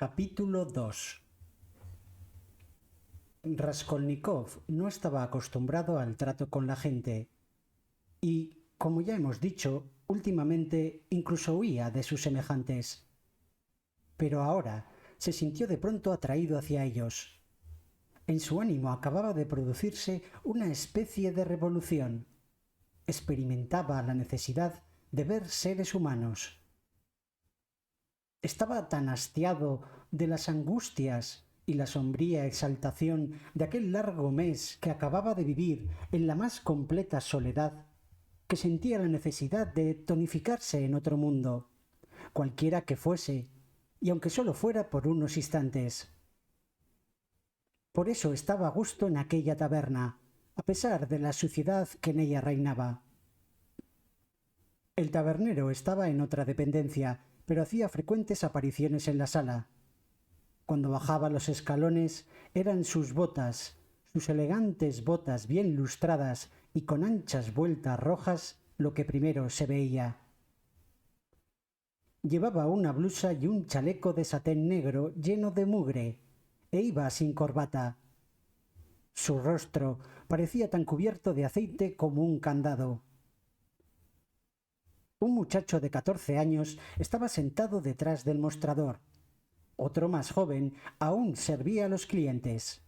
Capítulo 2. Raskolnikov no estaba acostumbrado al trato con la gente y, como ya hemos dicho, últimamente incluso huía de sus semejantes. Pero ahora se sintió de pronto atraído hacia ellos. En su ánimo acababa de producirse una especie de revolución. Experimentaba la necesidad de ver seres humanos. Estaba tan hastiado de las angustias y la sombría exaltación de aquel largo mes que acababa de vivir en la más completa soledad, que sentía la necesidad de tonificarse en otro mundo, cualquiera que fuese, y aunque solo fuera por unos instantes. Por eso estaba a gusto en aquella taberna, a pesar de la suciedad que en ella reinaba. El tabernero estaba en otra dependencia, pero hacía frecuentes apariciones en la sala. Cuando bajaba los escalones eran sus botas, sus elegantes botas bien lustradas y con anchas vueltas rojas, lo que primero se veía. Llevaba una blusa y un chaleco de satén negro lleno de mugre, e iba sin corbata. Su rostro parecía tan cubierto de aceite como un candado. Un muchacho de 14 años estaba sentado detrás del mostrador. Otro más joven aún servía a los clientes.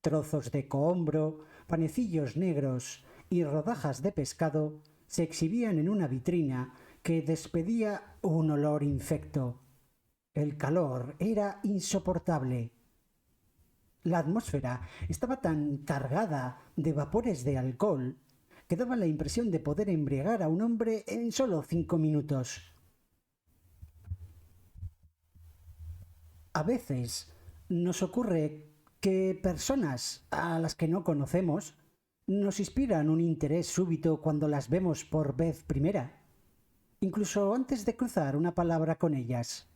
Trozos de cohombro, panecillos negros y rodajas de pescado se exhibían en una vitrina que despedía un olor infecto. El calor era insoportable. La atmósfera estaba tan cargada de vapores de alcohol que daba la impresión de poder embriagar a un hombre en solo 5 minutos. A veces nos ocurre que personas a las que no conocemos nos inspiran un interés súbito cuando las vemos por vez primera, incluso antes de cruzar una palabra con ellas.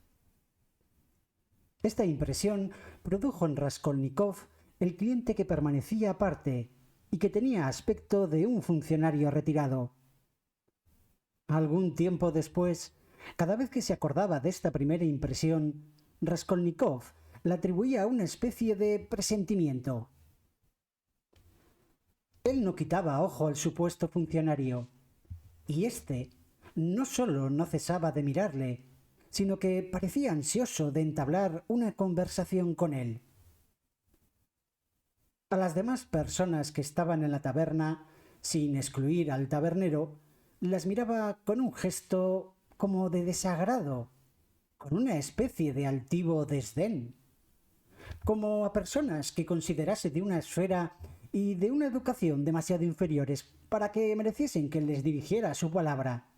Esta impresión produjo en Raskolnikov el cliente que permanecía aparte y que tenía aspecto de un funcionario retirado. Algún tiempo después, cada vez que se acordaba de esta primera impresión, Raskolnikov la atribuía a una especie de presentimiento. Él no quitaba ojo al supuesto funcionario, y éste no sólo no cesaba de mirarle, sino que parecía ansioso de entablar una conversación con él. A las demás personas que estaban en la taberna, sin excluir al tabernero, las miraba con un gesto como de desagrado, con una especie de altivo desdén, como a personas que considerase de una esfera y de una educación demasiado inferiores para que mereciesen que les dirigiera su palabra.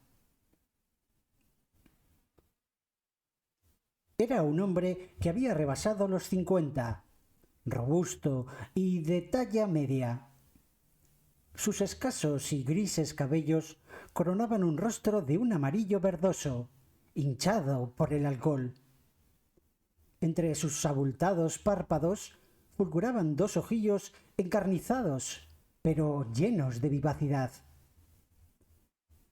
Era un hombre que había rebasado los 50, robusto y de talla media. Sus escasos y grises cabellos coronaban un rostro de un amarillo verdoso, hinchado por el alcohol. Entre sus abultados párpados fulguraban dos ojillos encarnizados, pero llenos de vivacidad.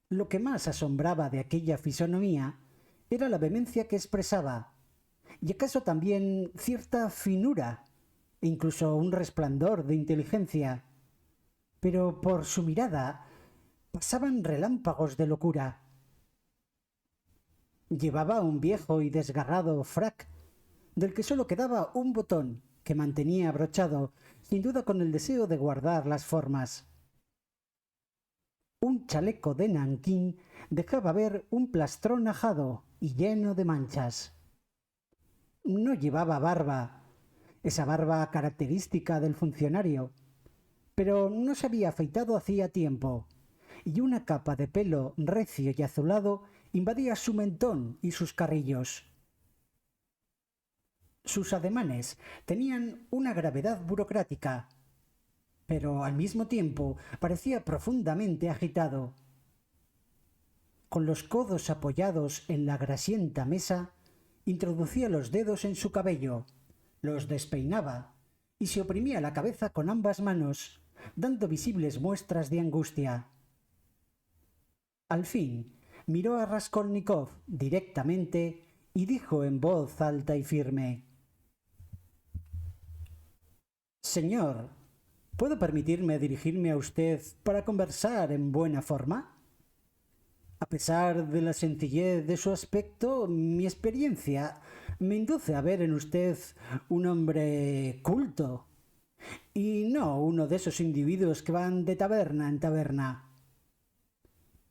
Lo que más asombraba de aquella fisonomía era la vehemencia que expresaba, y acaso también cierta finura, e incluso un resplandor de inteligencia, pero por su mirada pasaban relámpagos de locura. Llevaba un viejo y desgarrado frac, del que sólo quedaba un botón que mantenía abrochado, sin duda con el deseo de guardar las formas. Un chaleco de nankín dejaba ver un plastrón ajado y lleno de manchas. No llevaba barba, esa barba característica del funcionario, pero no se había afeitado hacía tiempo, y una capa de pelo recio y azulado invadía su mentón y sus carrillos. Sus ademanes tenían una gravedad burocrática, pero al mismo tiempo parecía profundamente agitado. Con los codos apoyados en la grasienta mesa, introducía los dedos en su cabello, los despeinaba y se oprimía la cabeza con ambas manos, dando visibles muestras de angustia. Al fin, miró a Raskolnikov directamente y dijo en voz alta y firme: Señor, ¿puedo permitirme dirigirme a usted para conversar en buena forma? A pesar de la sencillez de su aspecto, mi experiencia me induce a ver en usted un hombre culto y no uno de esos individuos que van de taberna en taberna.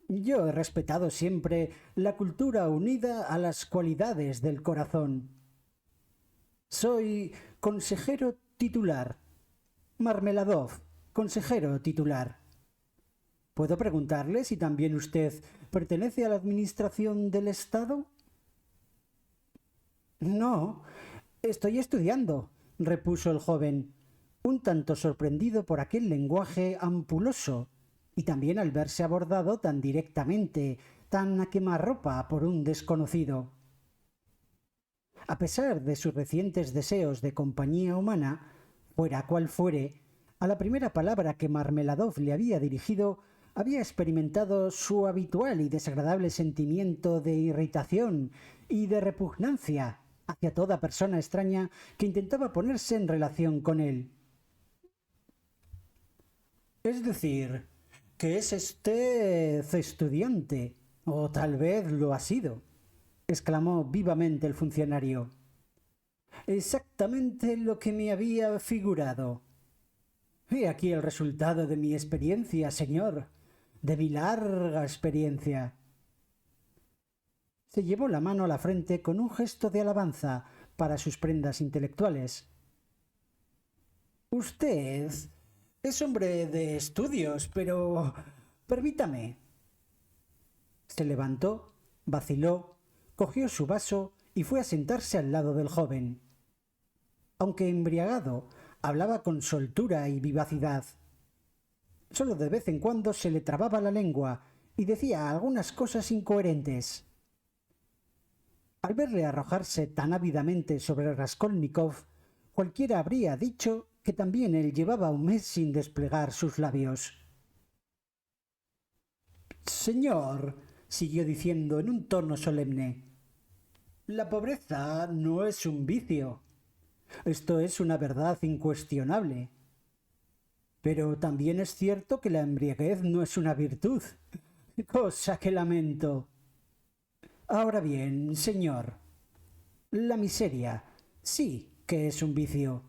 Yo he respetado siempre la cultura unida a las cualidades del corazón. Soy consejero titular. Marmeladov, consejero titular. ¿Puedo preguntarle si también usted pertenece a la administración del Estado? No, estoy estudiando, repuso el joven, un tanto sorprendido por aquel lenguaje ampuloso y también al verse abordado tan directamente, tan a quemarropa por un desconocido. A pesar de sus recientes deseos de compañía humana, fuera cual fuere, a la primera palabra que Marmeladov le había dirigido, había experimentado su habitual y desagradable sentimiento de irritación y de repugnancia hacia toda persona extraña que intentaba ponerse en relación con él. Es decir, que es usted estudiante, o tal vez lo ha sido, exclamó vivamente el funcionario. Exactamente lo que me había figurado. He aquí el resultado de mi experiencia, señor, de mi larga experiencia. Se llevó la mano a la frente con un gesto de alabanza para sus prendas intelectuales. Usted es hombre de estudios, pero permítame. Se levantó, vaciló, cogió su vaso y fue a sentarse al lado del joven. Aunque embriagado, hablaba con soltura y vivacidad. Solo de vez en cuando se le trababa la lengua y decía algunas cosas incoherentes. Al verle arrojarse tan ávidamente sobre Raskolnikov, cualquiera habría dicho que también él llevaba un mes sin desplegar sus labios. Señor, siguió diciendo en un tono solemne, la pobreza no es un vicio. Esto es una verdad incuestionable. Pero también es cierto que la embriaguez no es una virtud, cosa que lamento. Ahora bien, señor, la miseria sí que es un vicio.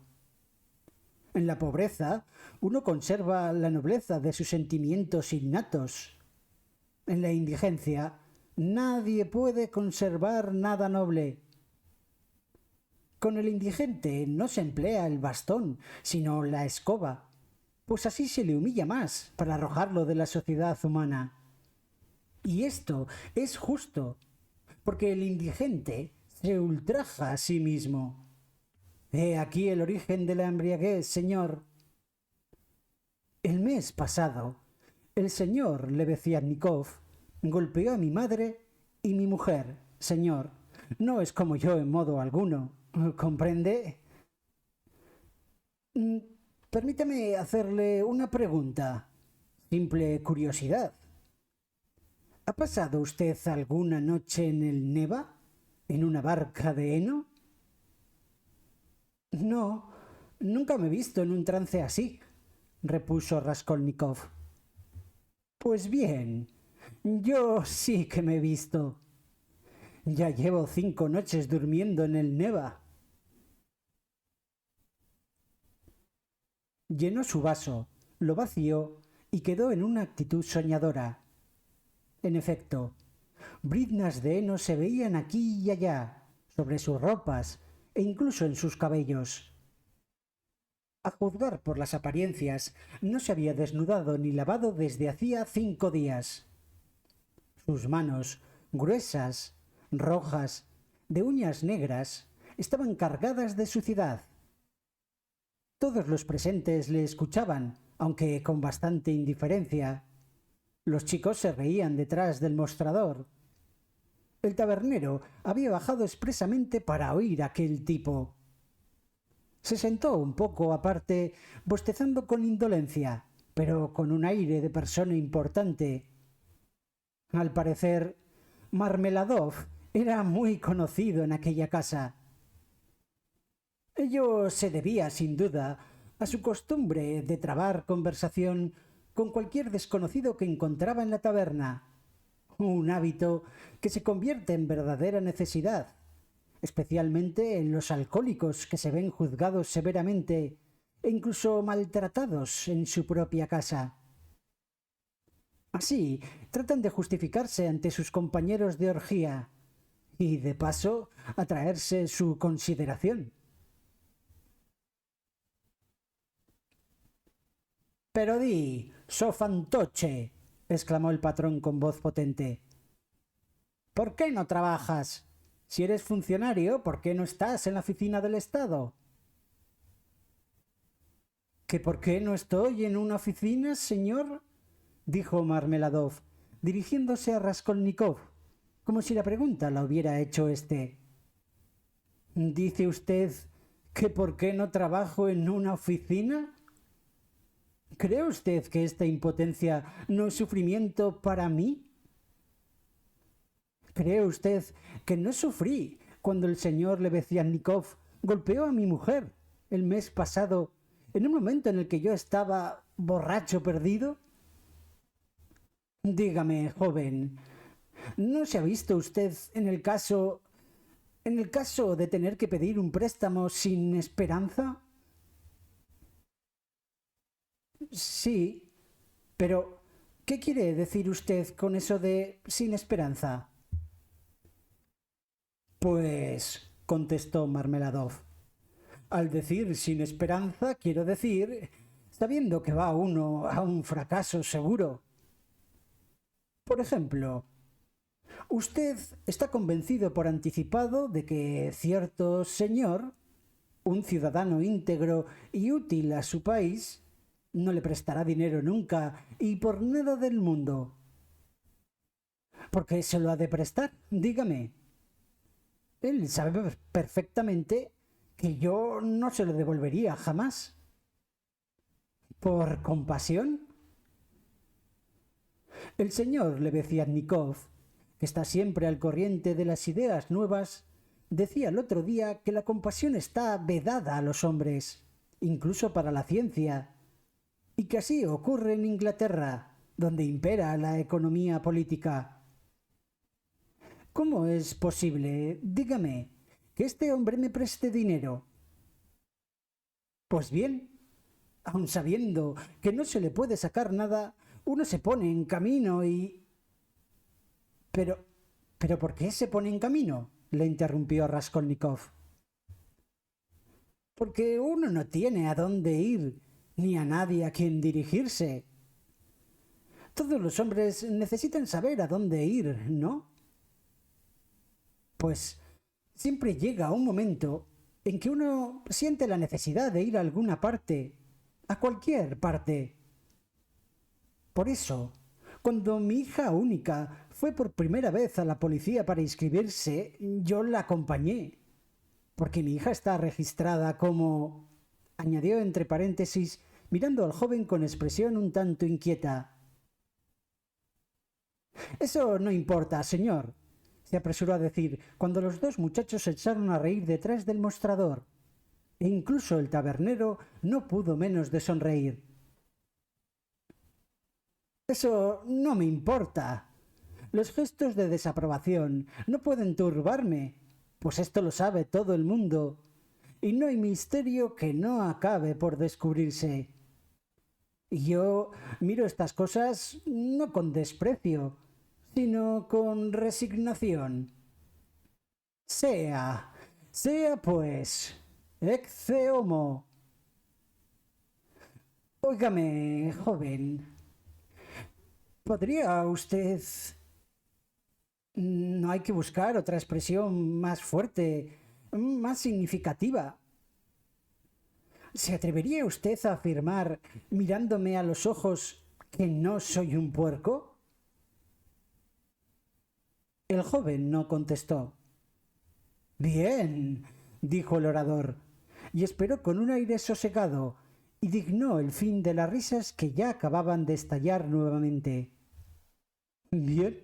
En la pobreza uno conserva la nobleza de sus sentimientos innatos. En la indigencia nadie puede conservar nada noble. Con el indigente no se emplea el bastón, sino la escoba, pues así se le humilla más para arrojarlo de la sociedad humana. Y esto es justo, porque el indigente se ultraja a sí mismo. He aquí el origen de la embriaguez, señor. El mes pasado, el señor Lebeziatnikov golpeó a mi madre y mi mujer, señor. No es como yo en modo alguno. ¿Comprende? Permítame hacerle una pregunta. Simple curiosidad. ¿Ha pasado usted alguna noche en el Neva? ¿En una barca de heno? No, nunca me he visto en un trance así, repuso Raskolnikov. Pues bien, yo sí que me he visto. Ya llevo 5 noches durmiendo en el Neva. Llenó su vaso, lo vació y quedó en una actitud soñadora. En efecto, briznas de heno se veían aquí y allá, sobre sus ropas e incluso en sus cabellos. A juzgar por las apariencias, no se había desnudado ni lavado desde hacía 5 días. Sus manos, gruesas, rojas, de uñas negras, estaban cargadas de suciedad. Todos los presentes le escuchaban, aunque con bastante indiferencia. Los chicos se reían detrás del mostrador. El tabernero había bajado expresamente para oír a aquel tipo. Se sentó un poco aparte, bostezando con indolencia, pero con un aire de persona importante. Al parecer, Marmeladov era muy conocido en aquella casa. Ello se debía, sin duda, a su costumbre de trabar conversación con cualquier desconocido que encontraba en la taberna, un hábito que se convierte en verdadera necesidad, especialmente en los alcohólicos que se ven juzgados severamente e incluso maltratados en su propia casa. Así, tratan de justificarse ante sus compañeros de orgía y, de paso, atraerse su consideración. Pero di, so fantoche, exclamó el patrón con voz potente. ¿Por qué no trabajas? Si eres funcionario, ¿por qué no estás en la oficina del Estado? ¿Que por qué no estoy en una oficina, señor? Dijo Marmeladov, dirigiéndose a Raskolnikov, como si la pregunta la hubiera hecho éste. ¿Dice usted que por qué no trabajo en una oficina? ¿Cree usted que esta impotencia no es sufrimiento para mí? ¿Cree usted que no sufrí cuando el señor Lebeziatnikov golpeó a mi mujer el mes pasado en un momento en el que yo estaba borracho perdido? Dígame, joven, ¿no se ha visto usted en el caso de tener que pedir un préstamo sin esperanza? Sí, pero ¿qué quiere decir usted con eso de sin esperanza? Pues, contestó Marmeladov, al decir sin esperanza quiero decir sabiendo que va uno a un fracaso seguro. Por ejemplo, usted está convencido por anticipado de que cierto señor, un ciudadano íntegro y útil a su país, no le prestará dinero nunca y por nada del mundo. ¿Por qué se lo ha de prestar? Dígame. Él sabe perfectamente que yo no se lo devolvería jamás. ¿Por compasión? El señor Lebeziatnikov, que está siempre al corriente de las ideas nuevas, decía el otro día que la compasión está vedada a los hombres, incluso para la ciencia, y que así ocurre en Inglaterra, donde impera la economía política. ¿Cómo es posible, dígame, que este hombre me preste dinero? Pues bien, aun sabiendo que no se le puede sacar nada, uno se pone en camino y... Pero, ¿por qué se pone en camino? Le interrumpió Raskolnikov. Porque uno no tiene a dónde ir, ni a nadie a quien dirigirse. Todos los hombres necesitan saber a dónde ir, ¿no? Pues siempre llega un momento en que uno siente la necesidad de ir a alguna parte, a cualquier parte. Por eso, cuando mi hija única fue por primera vez a la policía para inscribirse, yo la acompañé, porque mi hija está registrada como... añadió entre paréntesis, mirando al joven con expresión un tanto inquieta. Eso no importa, señor, se apresuró a decir, cuando los dos muchachos se echaron a reír detrás del mostrador, e incluso el tabernero no pudo menos de sonreír. Eso no me importa. Los gestos de desaprobación no pueden turbarme, pues esto lo sabe todo el mundo, y no hay misterio que no acabe por descubrirse. Y yo miro estas cosas no con desprecio, sino con resignación. Sea pues, ecce homo. Óigame, joven, ¿podría usted... No hay que buscar otra expresión más fuerte, más significativa? ¿Se atrevería usted a afirmar, mirándome a los ojos, que no soy un puerco? El joven no contestó. Bien, dijo el orador, y esperó con un aire sosegado, y dignó el fin de las risas que ya acababan de estallar nuevamente. Bien,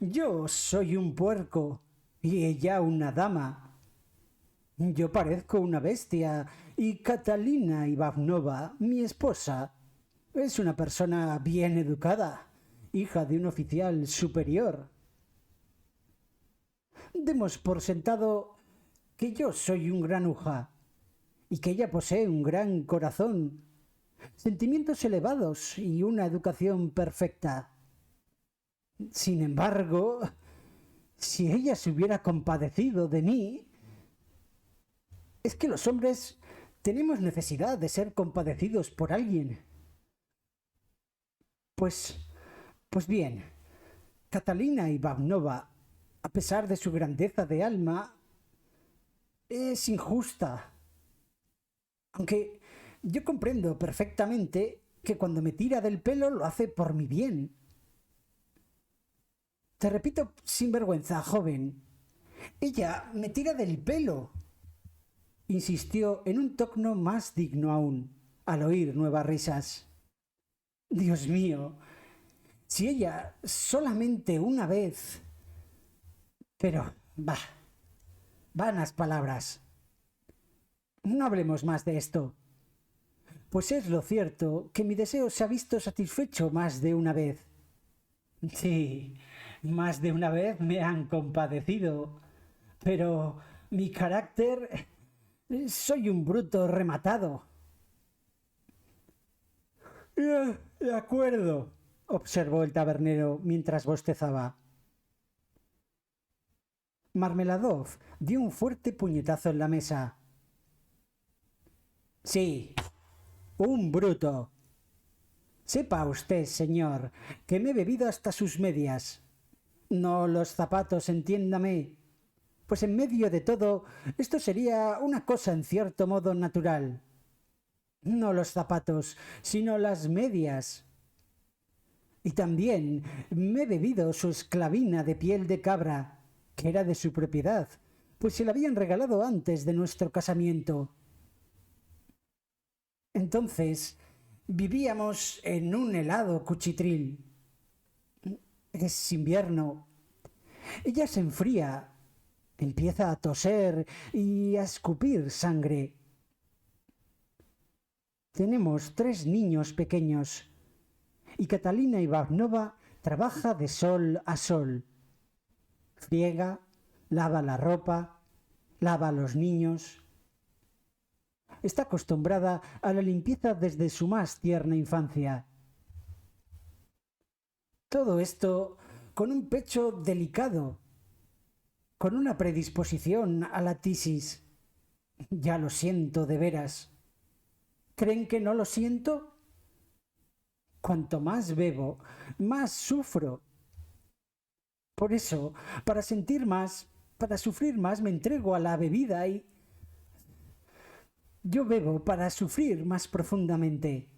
Yo soy un puerco y ella una dama. Yo parezco una bestia y Catalina Ivanova, mi esposa, es una persona bien educada, hija de un oficial superior. Demos por sentado que yo soy un granuja y que ella posee un gran corazón, sentimientos elevados y una educación perfecta. Sin embargo, si ella se hubiera compadecido de mí, es que los hombres tenemos necesidad de ser compadecidos por alguien. Pues, pues bien, Catalina Ivanova, a pesar de su grandeza de alma, es injusta. Aunque yo comprendo perfectamente que cuando me tira del pelo lo hace por mi bien. Te repito sin vergüenza, joven. Ella me tira del pelo, insistió en un tono más digno aún, al oír nuevas risas. Dios mío, si ella solamente una vez... Pero, vanas palabras. No hablemos más de esto. Pues es lo cierto que mi deseo se ha visto satisfecho más de una vez. Sí, más de una vez me han compadecido, pero mi carácter... Soy un bruto rematado. De acuerdo, observó el tabernero mientras bostezaba. Marmeladov dio un fuerte puñetazo en la mesa. Sí, un bruto. Sepa usted, señor, que me he bebido hasta sus medias. No los zapatos, entiéndame. Pues en medio de todo, esto sería una cosa en cierto modo natural. No los zapatos, sino las medias. Y también me he bebido su esclavina de piel de cabra, que era de su propiedad, pues se la habían regalado antes de nuestro casamiento. Entonces vivíamos en un helado cuchitril. Es invierno. Ella se enfría, empieza a toser y a escupir sangre. Tenemos 3 niños pequeños y Catalina Ivanova trabaja de sol a sol. Friega, lava la ropa, lava a los niños. Está acostumbrada a la limpieza desde su más tierna infancia. Todo esto con un pecho delicado, con una predisposición a la tisis. Ya lo siento de veras. ¿Creen que no lo siento? Cuanto más bebo, más sufro. Por eso, para sentir más, para sufrir más, me entrego a la bebida y... Yo bebo para sufrir más profundamente.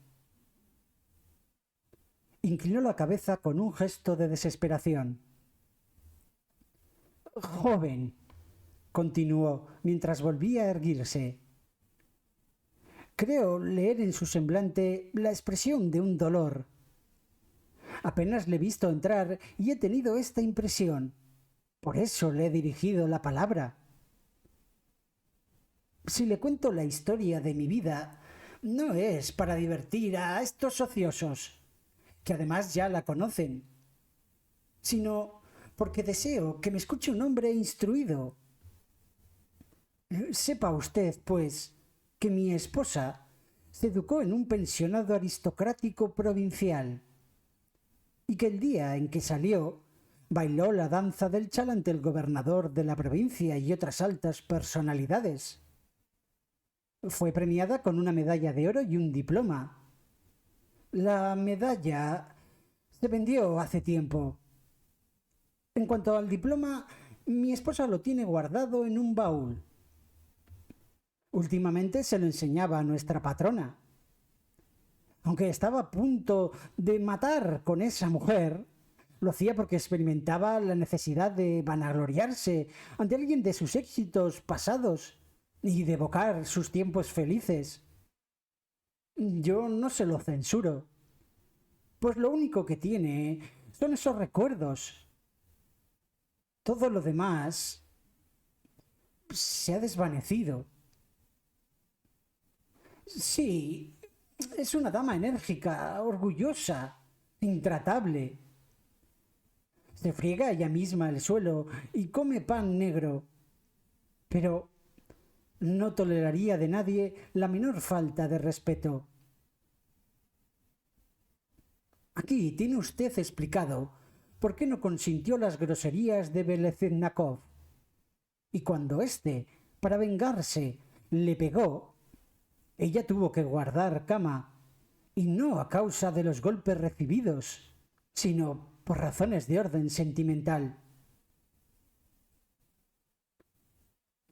Inclinó la cabeza con un gesto de desesperación. Joven, continuó mientras volvía a erguirse. Creo leer en su semblante la expresión de un dolor. Apenas le he visto entrar y he tenido esta impresión. Por eso le he dirigido la palabra. Si le cuento la historia de mi vida, no es para divertir a estos ociosos, que además ya la conocen, sino porque deseo que me escuche un hombre instruido. Sepa usted, pues, que mi esposa se educó en un pensionado aristocrático provincial y que el día en que salió bailó la danza del chal ante el gobernador de la provincia y otras altas personalidades. Fue premiada con una medalla de oro y un diploma. La medalla se vendió hace tiempo. En cuanto al diploma, mi esposa lo tiene guardado en un baúl. Últimamente se lo enseñaba a nuestra patrona. Aunque estaba a punto de matar con esa mujer, lo hacía porque experimentaba la necesidad de vanagloriarse ante alguien de sus éxitos pasados y de evocar sus tiempos felices. Yo no se lo censuro, pues lo único que tiene son esos recuerdos. Todo lo demás se ha desvanecido. Sí, es una dama enérgica, orgullosa, intratable. Se friega ella misma el suelo y come pan negro. Pero no toleraría de nadie la menor falta de respeto. Aquí tiene usted explicado por qué no consintió las groserías de Beleznakov. Y cuando éste, para vengarse, le pegó, ella tuvo que guardar cama, y no a causa de los golpes recibidos, sino por razones de orden sentimental.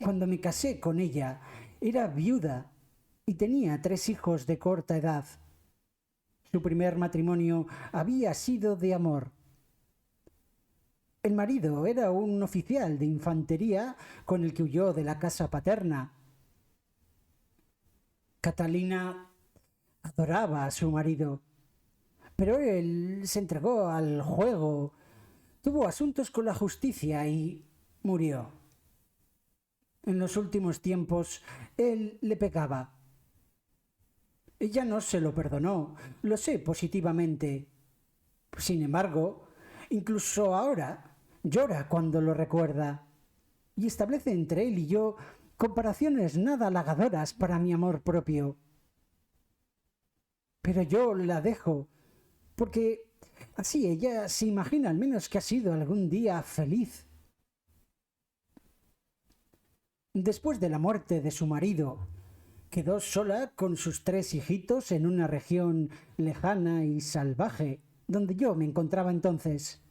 Cuando me casé con ella, era viuda y tenía 3 hijos de corta edad. Su primer matrimonio había sido de amor. El marido era un oficial de infantería con el que huyó de la casa paterna. Catalina adoraba a su marido, pero él se entregó al juego, tuvo asuntos con la justicia y murió. En los últimos tiempos él le pegaba. Ella no se lo perdonó, lo sé positivamente. Sin embargo, incluso ahora llora cuando lo recuerda y establece entre él y yo comparaciones nada halagadoras para mi amor propio. Pero yo la dejo, porque así ella se imagina al menos que ha sido algún día feliz. Después de la muerte de su marido, quedó sola con sus 3 hijitos en una región lejana y salvaje, donde yo me encontraba entonces.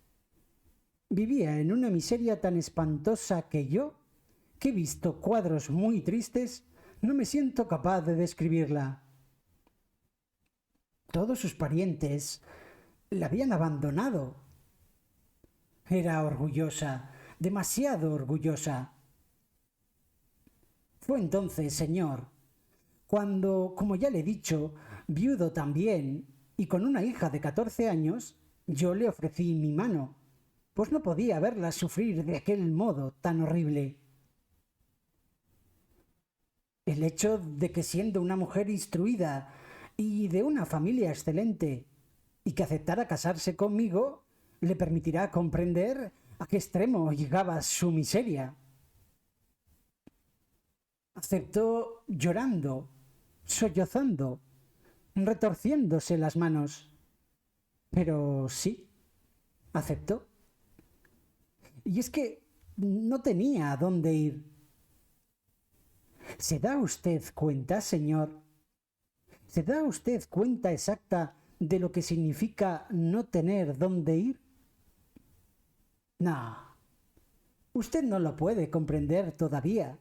Vivía en una miseria tan espantosa que he visto cuadros muy tristes, no me siento capaz de describirla. Todos sus parientes la habían abandonado. Era orgullosa, demasiado orgullosa. Fue entonces, señor, cuando, como ya le he dicho, viudo también y con una hija de 14 años, yo le ofrecí mi mano, pues no podía verla sufrir de aquel modo tan horrible. El hecho de que siendo una mujer instruida y de una familia excelente y que aceptara casarse conmigo, le permitirá comprender a qué extremo llegaba su miseria. Aceptó llorando, sollozando, retorciéndose las manos. Pero sí, aceptó. Y es que no tenía a dónde ir. ¿Se da usted cuenta, señor? ¿Se da usted cuenta exacta de lo que significa no tener dónde ir? No, usted no lo puede comprender todavía.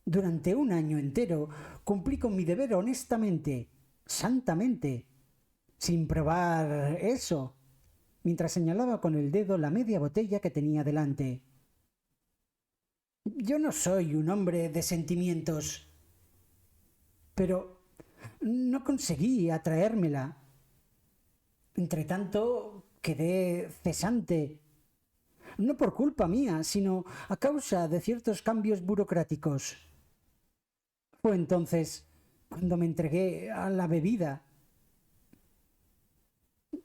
Durante un año entero cumplí con mi deber honestamente, santamente, sin probar eso, mientras señalaba con el dedo la media botella que tenía delante. Yo no soy un hombre de sentimientos, pero no conseguí atraérmela. Entretanto, quedé cesante, no por culpa mía, sino a causa de ciertos cambios burocráticos. Fue entonces cuando me entregué a la bebida.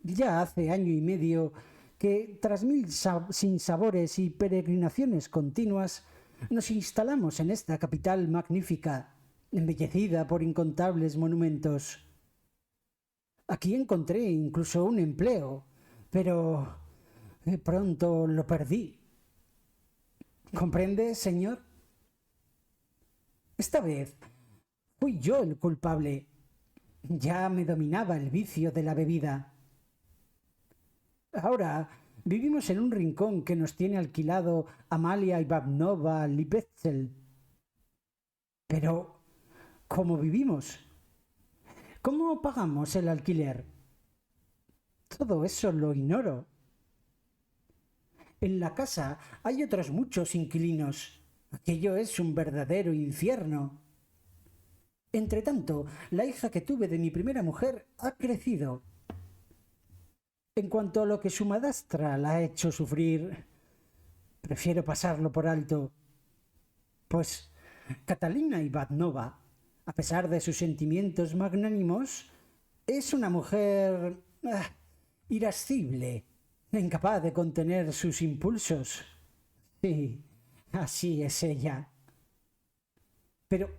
Ya hace año y medio que, tras mil sinsabores y peregrinaciones continuas, nos instalamos en esta capital magnífica, embellecida por incontables monumentos. Aquí encontré incluso un empleo, pero pronto lo perdí. ¿Comprende, señor? Esta vez fui yo el culpable. Ya me dominaba el vicio de la bebida. Ahora vivimos en un rincón que nos tiene alquilado Amalia Ivanovna Lipetzel. Pero, ¿cómo vivimos? ¿Cómo pagamos el alquiler? Todo eso lo ignoro. En la casa hay otros muchos inquilinos. Aquello es un verdadero infierno. Entretanto, la hija que tuve de mi primera mujer ha crecido. En cuanto a lo que su madrastra la ha hecho sufrir, prefiero pasarlo por alto, pues Catalina Ivanova, a pesar de sus sentimientos magnánimos, es una mujer irascible, incapaz de contener sus impulsos. Sí, así es ella. Pero,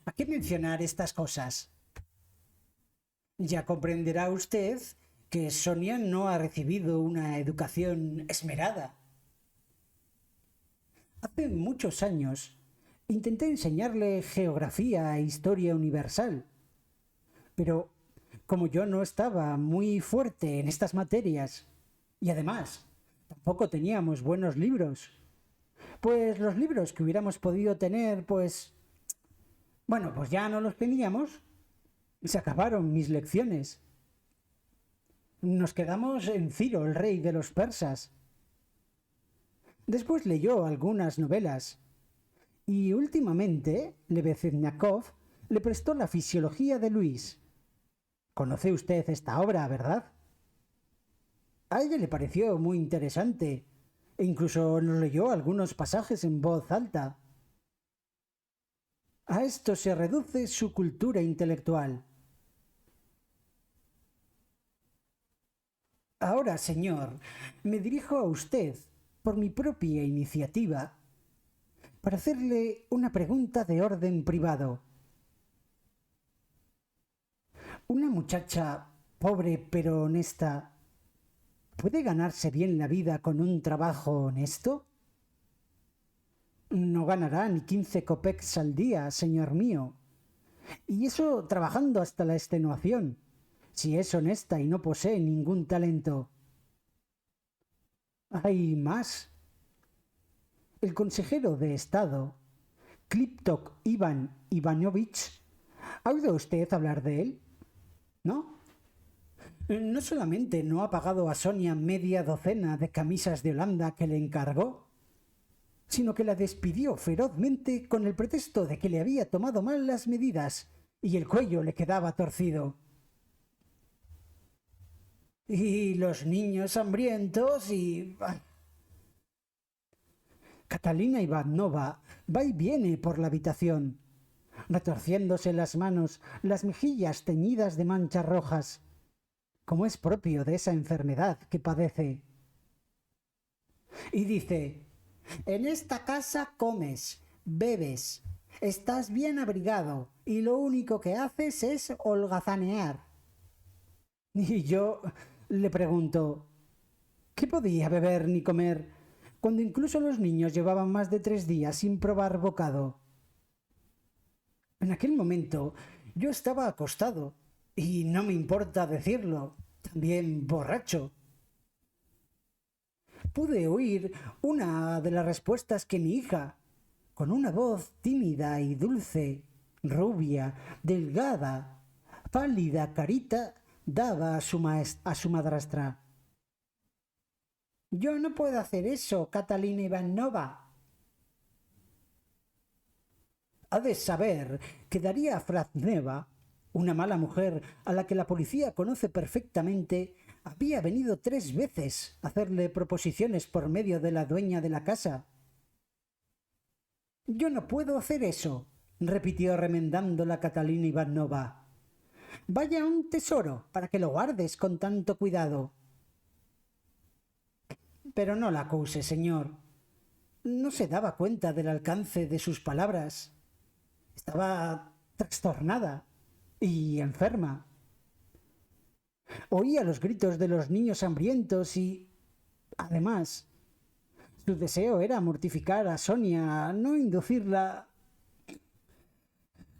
¿a qué mencionar estas cosas? Ya comprenderá usted que Sonia no ha recibido una educación esmerada. Hace muchos años intenté enseñarle geografía e historia universal, pero como yo no estaba muy fuerte en estas materias, y además tampoco teníamos buenos libros, pues los libros que hubiéramos podido tener, pues ya no los teníamos, se acabaron mis lecciones. Nos quedamos en Ciro, el rey de los persas. Después leyó algunas novelas y últimamente Lebeziatnikov le prestó la fisiología de Luis. Conoce usted esta obra, ¿verdad? A ella le pareció muy interesante e incluso nos leyó algunos pasajes en voz alta. A esto se reduce su cultura intelectual. Ahora, señor, me dirijo a usted por mi propia iniciativa para hacerle una pregunta de orden privado. ¿Una muchacha pobre pero honesta puede ganarse bien la vida con un trabajo honesto? No ganará ni 15 kopecks al día, señor mío. Y eso trabajando hasta la extenuación, si es honesta y no posee ningún talento. Hay más. El consejero de Estado, Kliptok Ivan Ivanovich, ¿ha oído usted hablar de él? ¿No? No solamente no ha pagado a Sonia media docena de camisas de Holanda que le encargó, sino que la despidió ferozmente con el pretexto de que le había tomado mal las medidas y el cuello le quedaba torcido. Y los niños hambrientos y... Catalina Ivanova va y viene por la habitación, retorciéndose las manos, las mejillas teñidas de manchas rojas, como es propio de esa enfermedad que padece. Y dice: en esta casa comes, bebes, estás bien abrigado y lo único que haces es holgazanear. Y yo le pregunto: ¿qué podía beber ni comer cuando incluso los niños llevaban más de 3 días sin probar bocado? En aquel momento yo estaba acostado, y no me importa decirlo, también borracho. Pude oír una de las respuestas que mi hija, con una voz tímida y dulce, rubia, delgada, pálida carita, daba a su madrastra. Yo no puedo hacer eso, Catalina Ivanova. Ha de saber que Daría Frazneva, una mala mujer a la que la policía conoce perfectamente, había venido 3 veces a hacerle proposiciones por medio de la dueña de la casa. Yo no puedo hacer eso, repitió remendando la Catalina Ivanova. Vaya un tesoro para que lo guardes con tanto cuidado. Pero no la acuse, señor. No se daba cuenta del alcance de sus palabras. Estaba trastornada y enferma. Oía los gritos de los niños hambrientos y, además, su deseo era mortificar a Sonia, no inducirla.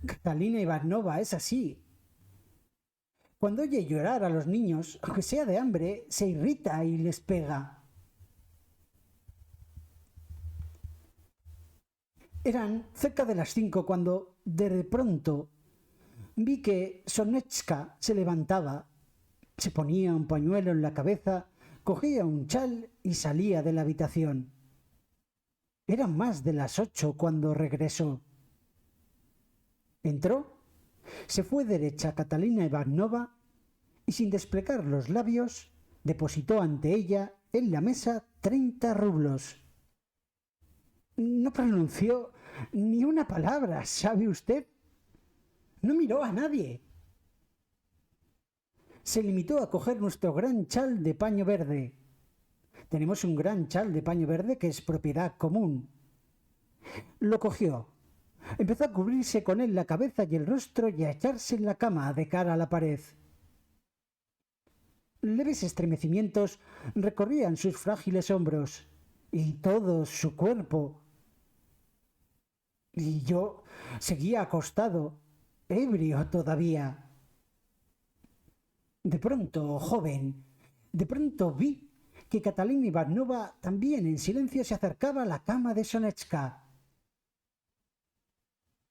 Catalina Ivanova es así. Cuando oye llorar a los niños, aunque sea de hambre, se irrita y les pega. Eran cerca de las 5 cuando, de pronto, vi que Sonetska se levantaba, se ponía un pañuelo en la cabeza, cogía un chal y salía de la habitación. Eran más de las 8 cuando regresó. Entró, se fue derecha a Catalina Ivanova y sin desplegar los labios depositó ante ella en la mesa 30 rublos. No pronunció ni una palabra, ¿sabe usted? No miró a nadie. Se limitó a coger nuestro gran chal de paño verde. Tenemos un gran chal de paño verde que es propiedad común. Lo cogió. Empezó a cubrirse con él la cabeza y el rostro y a echarse en la cama de cara a la pared. Leves estremecimientos recorrían sus frágiles hombros y todo su cuerpo. Y yo seguía acostado, ebrio todavía. De pronto, joven, de pronto vi que Catalina Ivanovna también en silencio se acercaba a la cama de Sonetchka.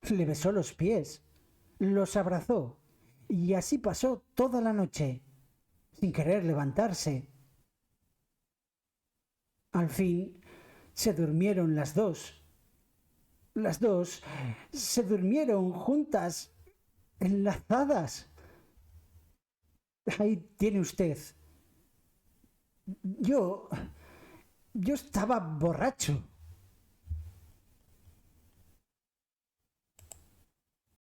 Le besó los pies, los abrazó, y así pasó toda la noche, sin querer levantarse. Al fin se durmieron las dos. Las dos se durmieron juntas, enlazadas. Ahí tiene usted. Yo estaba borracho.